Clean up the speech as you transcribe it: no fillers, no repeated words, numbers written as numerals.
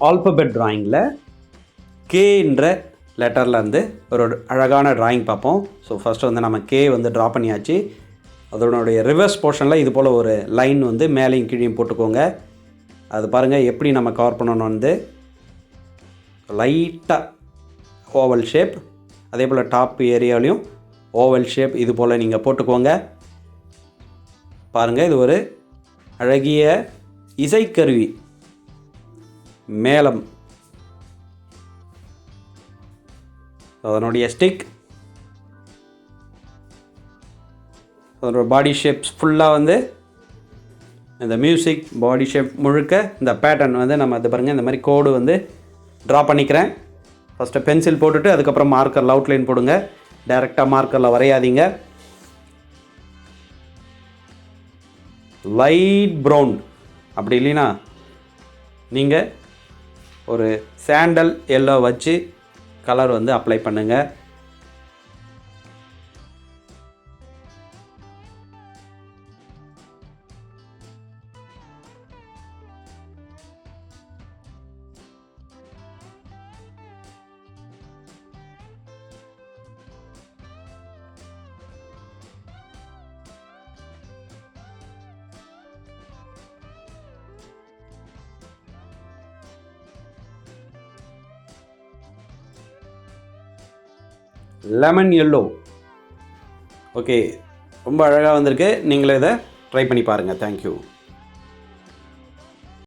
Alphabet ட்ராயிங்கில் கேன்ற லெட்டரில் வந்து ஒரு அழகான ட்ராயிங் பார்ப்போம். ஸோ ஃபஸ்ட்டு வந்து நம்ம கே வந்து ட்ரா பண்ணியாச்சு. அதனுடைய ரிவர்ஸ் போர்ஷனில் இது போல் ஒரு லைன் வந்து மேலேயும் கீழேயும் போட்டுக்கோங்க. அது பாருங்கள் எப்படி நம்ம கவர் பண்ணணும். வந்து லைட்டாக ஓவல் ஷேப், அதே போல் டாப் ஏரியாலையும் ஓவல் ஷேப் இது போல் நீங்கள் போட்டுக்கோங்க. பாருங்கள், இது ஒரு அழகிய இசைக்கருவி மேளம், அதனுடைய ஸ்டிக், அதோட பாடி ஷேப்ஸ் ஃபுல்லாக வந்து இந்த மியூசிக் பாடி ஷேப் முழுக்க இந்த பேட்டர்ன் வந்து நம்ம இது பாருங்கள் இந்த மாதிரி கோடு வந்து ட்ரா பண்ணிக்கிறேன். ஃபஸ்ட்டு பென்சில் போட்டுட்டு அதுக்கப்புறம் மார்க்கரில் அவுட்லைன் போடுங்க. டைரெக்டாக மார்க்கரில் வரையாதீங்க. லைட் ப்ரௌன் அப்படி இல்லைன்னா நீங்கள் ஒரு சாண்டல் எல்லோ வச்சு கலர் வந்து அப்ளை பண்ணுங்கள். Lemon yellow. ஓகே, ரொம்ப அழகாக வந்திருக்கு. நீங்களே இதை ட்ரை பண்ணி பாருங்கள். தேங்க்யூ.